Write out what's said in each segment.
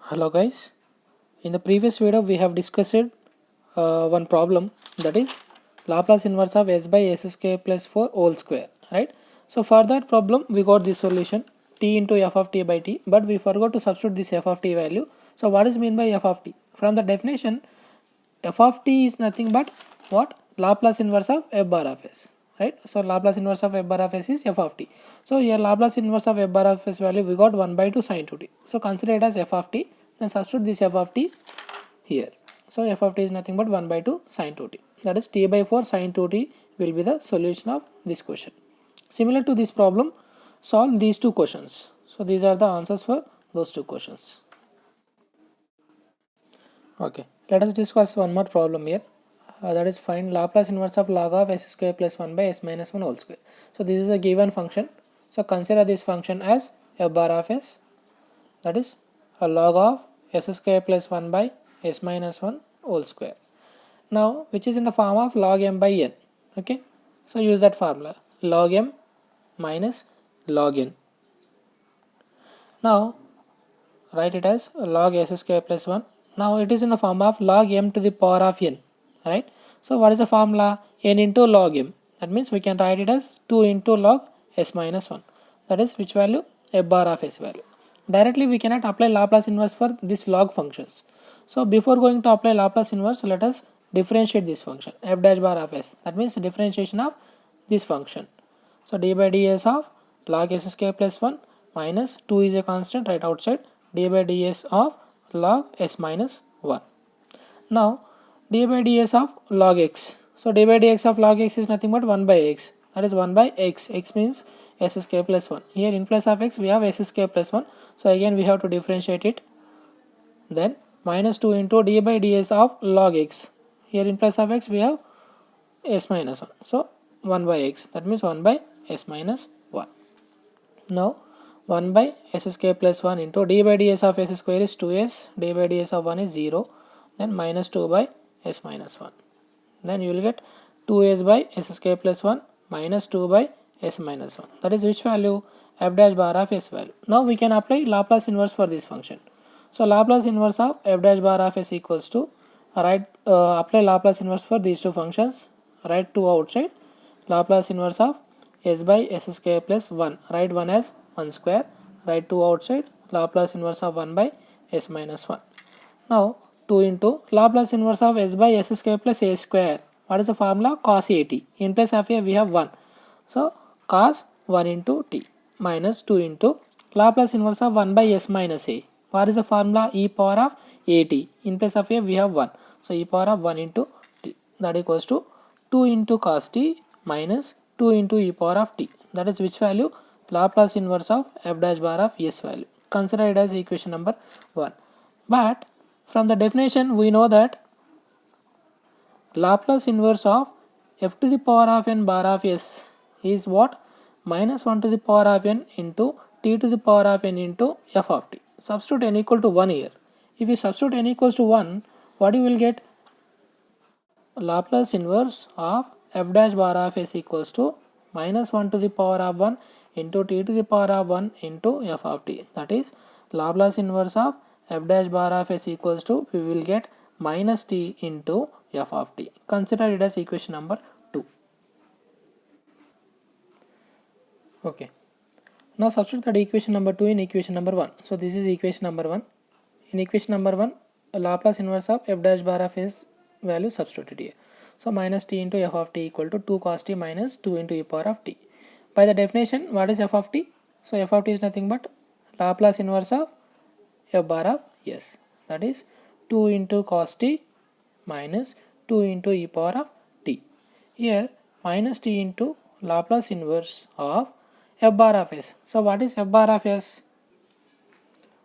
Hello guys, in the previous video we have discussed one problem, that is Laplace inverse of s by s square plus 4 whole square, right? So for that problem we got this solution t into f of t by t, but we forgot to substitute this f of t value. So what is mean by f of t? From the definition, f of t is nothing but what? Laplace inverse of f bar of s, right? So Laplace inverse of f bar of s is f of t. So here Laplace inverse of f bar of s value we got 1 by 2 sin 2t. So consider it as f of t, then substitute this f of t here. So f of t is nothing but 1 by 2 sin 2t. That is t by 4 sin 2t will be the solution of this question. Similar to this problem, solve these two questions. So these are the answers for those two questions. Okay, let us discuss one more problem here. That is find Laplace inverse of log of s square plus 1 by s minus 1 whole square. So this is a given function. So consider this function as f bar of s, that is a log of s square plus 1 by s minus 1 whole square. Now which is in the form of log m by n. Okay, so use that formula log m minus log n. Now write it as log s square plus 1. Now it is in the form of log m to the power of n, right? So what is the formula? N into log m. That means we can write it as 2 into log s minus 1. That is which value? F bar of s value. Directly we cannot apply Laplace inverse for this log functions. So before going to apply Laplace inverse, let us differentiate this function f dash bar of s. That means differentiation of this function. So d by ds of log s square plus 1 minus 2 is a constant right outside, d by ds of log s minus 1. Now d by ds of log x. So d by dx of log x is nothing but 1 by x. That is 1 by x. X means s square plus 1. Here in place of x we have s square plus 1. So again we have to differentiate it. Then minus 2 into d by ds of log x. Here in place of x we have s minus 1. So 1 by x. That means 1 by s minus 1. Now 1 by s square plus 1 into d by ds of s square is 2s, d by ds of 1 is 0, then minus 2 by s minus 1. Then you will get 2s by s square plus 1 minus 2 by s minus 1. That is which value? F dash bar of s value. Now we can apply Laplace inverse for this function. So Laplace inverse of f dash bar of s equals to, apply Laplace inverse for these two functions. Write 2 outside. Laplace inverse of s by s square plus 1. Write 1 as 1 square. Write 2 outside. Laplace inverse of 1 by s minus 1. Now 2 into Laplace inverse of s by s square plus a square. What is the formula? Cos at. In place of a we have 1. So cos 1 into t minus 2 into Laplace inverse of 1 by s minus a. What is the formula? E power of at. In place of a we have 1. So e power of 1 into t. That equals to 2 into cos t minus 2 into e power of t. That is which value? Laplace inverse of f dash bar of s value. Consider it as equation number 1. But from the definition we know that Laplace inverse of f to the power of n bar of s is what? Minus 1 to the power of n into t to the power of n into f of t. Substitute n equal to 1 here. If you substitute n equals to 1, what you will get? Laplace inverse of f dash bar of s equals to minus 1 to the power of 1 into t to the power of 1 into f of t. That is Laplace inverse of f dash bar of s equals to, we will get minus t into f of t. Consider it as equation number 2. Okay. Now substitute that equation number 2 in equation number 1. So this is equation number 1. In equation number 1, Laplace inverse of f dash bar of s value substituted here. So minus t into f of t equal to 2 cos t minus 2 into e power of t. By the definition, what is f of t? So f of t is nothing but Laplace inverse of f bar of s. That is 2 into cos t minus 2 into e power of t. Here minus t into Laplace inverse of f bar of s. So what is f bar of s?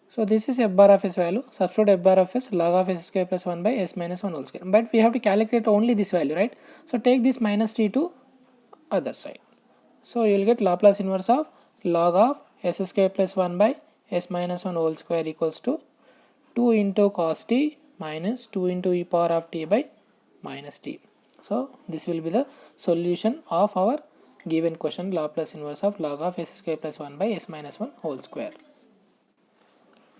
So this is f bar of s value. Substitute f bar of s log of s square plus 1 by s minus 1 whole square. But we have to calculate only this value, right? So take this minus t to other side. So you will get Laplace inverse of log of s square plus 1 by s minus 1 whole square equals to 2 into cos t minus 2 into e power of t by minus t. So this will be the solution of our given question, Laplace inverse of log of s square plus 1 by s minus 1 whole square.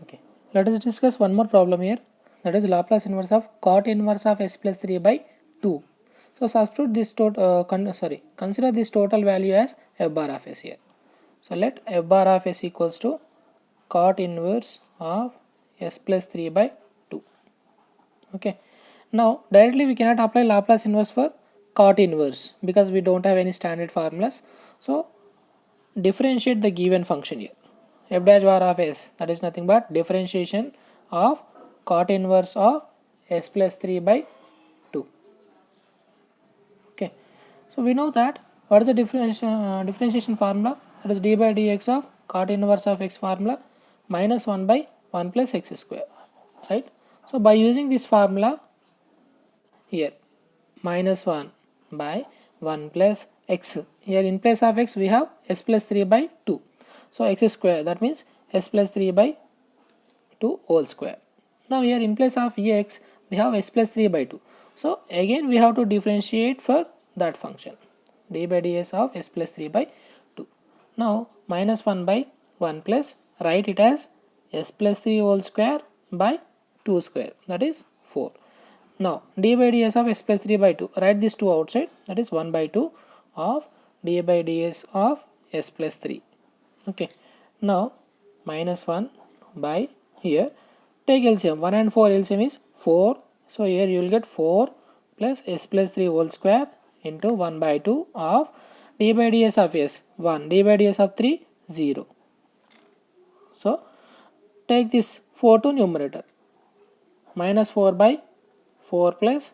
Okay. Let us discuss one more problem here, that is Laplace inverse of cot inverse of s plus 3 by 2. So substitute this consider this total value as f bar of s here. So let f bar of s equals to cot inverse of s plus 3 by 2. Okay. Now directly we cannot apply Laplace inverse for cot inverse because we don't have any standard formulas. So differentiate the given function here. F dash bar of s, that is nothing but differentiation of cot inverse of s plus 3 by 2. Okay. So we know that what is the differentiation formula, that is d by dx of cot inverse of x formula minus 1 by 1 plus x square, right? So by using this formula here, minus 1 by 1 plus x, here in place of x we have s plus 3 by 2, so x square, that means s plus 3 by 2 whole square. Now here in place of x we have s plus 3 by 2, so again we have to differentiate for that function, d by ds of s plus 3 by 2. Now minus 1 by 1 plus, write it as s plus 3 whole square by 2 square, that is 4. Now d by ds of s plus 3 by 2, write this 2 outside, that is 1 by 2 of d by ds of s plus 3. Okay. Now minus 1 by, here take LCM, 1 and 4 LCM is 4, so here you will get 4 plus s plus 3 whole square into 1 by 2 of d by ds of s 1, d by ds of 3 0. So take this 4 to numerator, minus 4 by 4 plus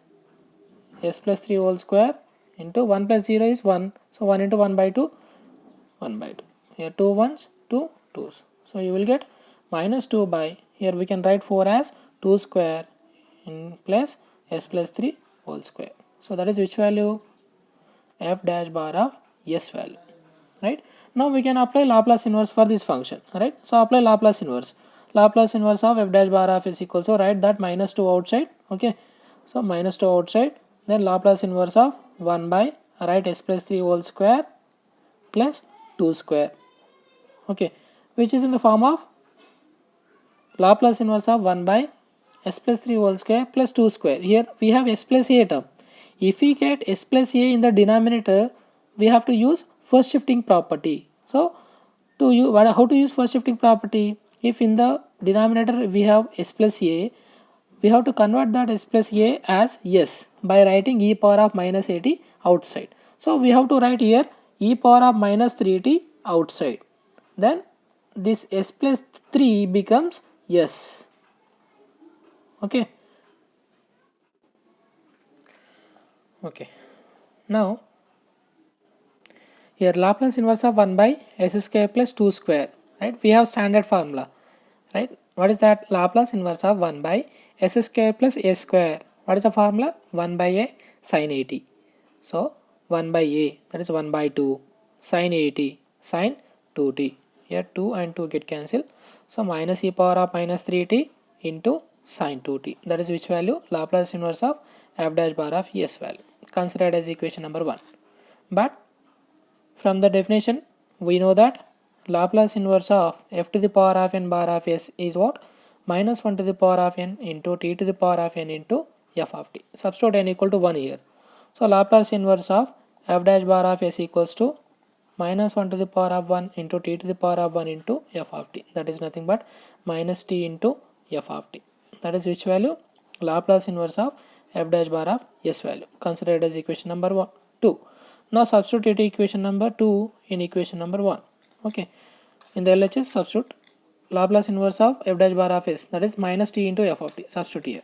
s plus 3 whole square into 1 plus 0 is 1, so 1 into 1 by 2, 1 by 2, here 2 ones, 2 2's, so you will get minus 2 by, here we can write 4 as 2 square in plus s plus 3 whole square. So that is which value, f dash bar of s value, right? Now we can apply Laplace inverse for this function, right? So apply Laplace inverse of f dash bar of s equals, so write that minus 2 outside. Okay, so minus 2 outside, then Laplace inverse of 1 by, write s plus 3 whole square plus 2 square, okay, which is in the form of Laplace inverse of 1 by s plus 3 whole square plus 2 square. Here we have s plus a term. If we get s plus a in the denominator, we have to use first shifting property. So how to use first shifting property? If in the denominator we have s plus a, we have to convert that s plus a as s by writing e power of minus 80 outside. So we have to write here e power of minus 3t outside. Then this s plus 3 becomes s. Okay. Okay. Now here Laplace inverse of 1 by s square plus 2 square, right? We have standard formula, right? What is that? Laplace inverse of 1 by s square plus a square. What is the formula? 1 by a sin 80. So 1 by a, that is 1 by 2 sin 80 sin 2t. Here 2 and 2 get cancelled. So minus e power of minus 3t into sin 2t. That is which value? Laplace inverse of f dash bar of s value. Considered as equation number 1. But from the definition, we know that Laplace inverse of f to the power of n bar of s is what? Minus 1 to the power of n into t to the power of n into f of t. Substitute n equal to 1 here. So Laplace inverse of f dash bar of s equals to minus 1 to the power of 1 into t to the power of 1 into f of t. That is nothing but minus t into f of t. That is which value? Laplace inverse of f dash bar of s value. Considered as equation number 2. Now substitute equation number 2 in equation number 1. Okay. In the LHS, substitute Laplace inverse of f dash bar of s, that is minus t into f of t. Substitute here.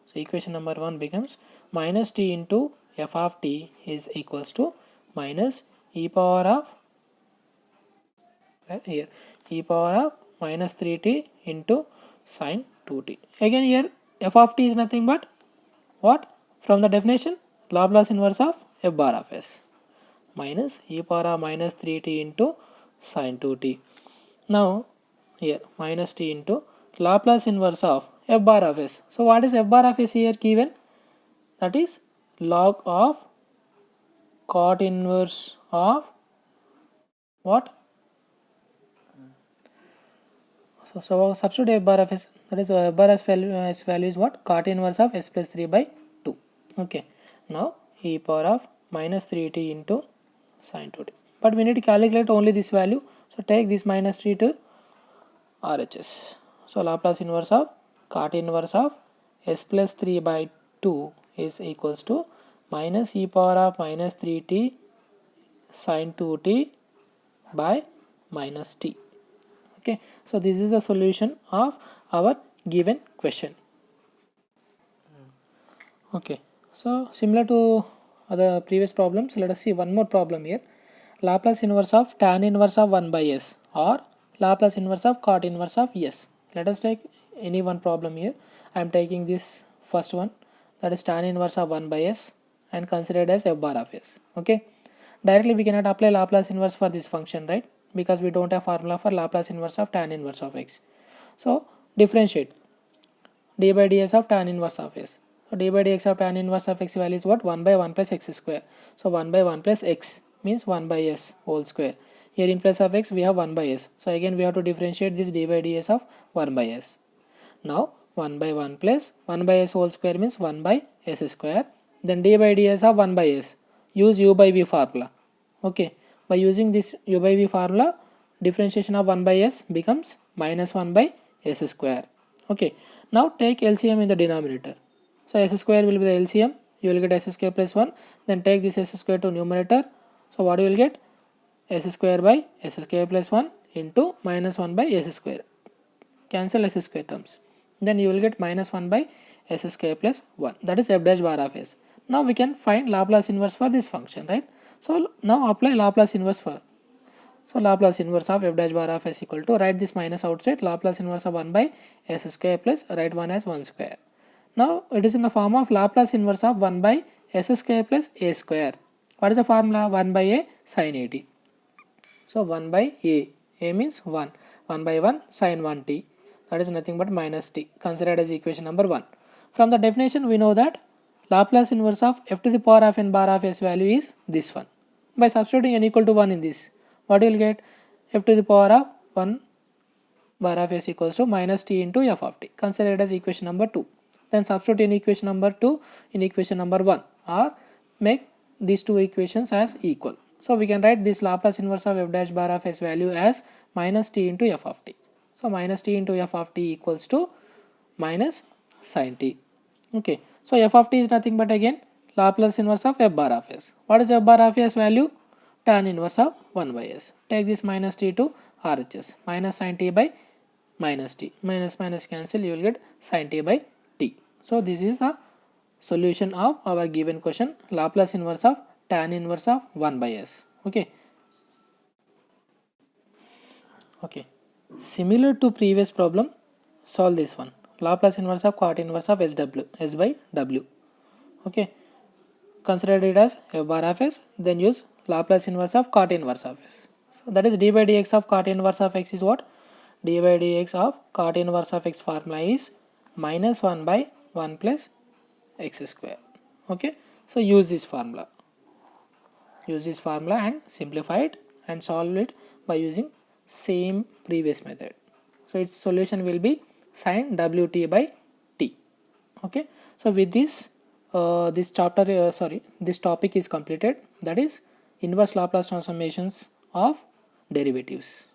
So equation number 1 becomes minus t into f of t is equals to minus e power of, here, e power of minus 3t into sin 2t. Again here f of t is nothing but what? From the definition, Laplace inverse of f bar of s minus e power of minus 3t into sin 2t. Now here minus t into Laplace inverse of f bar of s. So what is f bar of s here given? That is log of cot inverse of what? So substitute f bar of s, that is f bar s value is what? Cot inverse of s plus 3 by 2. Okay, now e power of minus 3t into sine 2t, but we need to calculate only this value, so take this minus 3 to RHS. So Laplace inverse of cot inverse of s plus 3 by 2 is equals to minus e power of minus 3t sine 2t by minus t. Okay, so this is the solution of our given question. Okay, so similar to other previous problems, let us see one more problem here. Laplace inverse of tan inverse of 1 by s or Laplace inverse of cot inverse of s. Let us take any one problem here. I am taking this first one, that is tan inverse of 1 by s and considered as f bar of s. Okay, directly we cannot apply Laplace inverse for this function, right? Because we don't have formula for Laplace inverse of tan inverse of x. So differentiate d by ds of tan inverse of s. So d by dx of tan inverse of x value is what? 1 by 1 plus x square. So 1 by 1 plus x means 1 by s whole square. Here in place of x we have 1 by s. So again we have to differentiate this d by ds of 1 by s. Now 1 by 1 plus 1 by s whole square means 1 by s square. Then d by ds of 1 by s. Use u by v formula. Okay, by using this u by v formula, differentiation of 1 by s becomes minus 1 by s square. Okay, now take LCM in the denominator. So s square will be the LCM, you will get s square plus 1, then take this s square to numerator. So what you will get? S square by s square plus 1 into minus 1 by s square. Cancel s square terms. Then you will get minus 1 by s square plus 1. That is f dash bar of s. Now we can find Laplace inverse for this function, right? So now apply Laplace inverse for. So Laplace inverse of f dash bar of s equal to, write this minus outside, Laplace inverse of 1 by s square plus, write 1 as 1 square. Now it is in the form of Laplace inverse of 1 by s square plus a square. What is the formula? 1 by a sin 80. So 1 by a means 1. 1 by 1 sin 1t. That is nothing but minus t, considered as equation number 1. From the definition we know that Laplace inverse of f to the power of n bar of s value is this one. By substituting n equal to 1 in this, what you will get? F to the power of 1 bar of s equals to minus t into f of t, considered as equation number 2. Then substitute in equation number 2 in equation number 1, or make these two equations as equal. So we can write this Laplace inverse of f dash bar of s value as minus t into f of t. So minus t into f of t equals to minus sin t. Okay, so f of t is nothing but again Laplace inverse of f bar of s. What is f bar of s value? Tan inverse of 1 by s. Take this minus t to RHS. Minus sin t by minus t. Minus minus cancel, you will get sin t by t. So this is the solution of our given question, Laplace inverse of tan inverse of 1 by s. Okay. Okay. Similar to previous problem, solve this one. Laplace inverse of cot inverse of SW, S by W. Okay. Consider it as f bar of s, then use Laplace inverse of cot inverse of s. So that is d by dx of cot inverse of x is what? D by dx of cot inverse of x formula is minus 1 by 1 plus x square. Okay. So use this formula. Use this formula and simplify it and solve it by using same previous method. So its solution will be sin wt by t. Okay. So with this this topic is completed, that is inverse Laplace transformations of derivatives.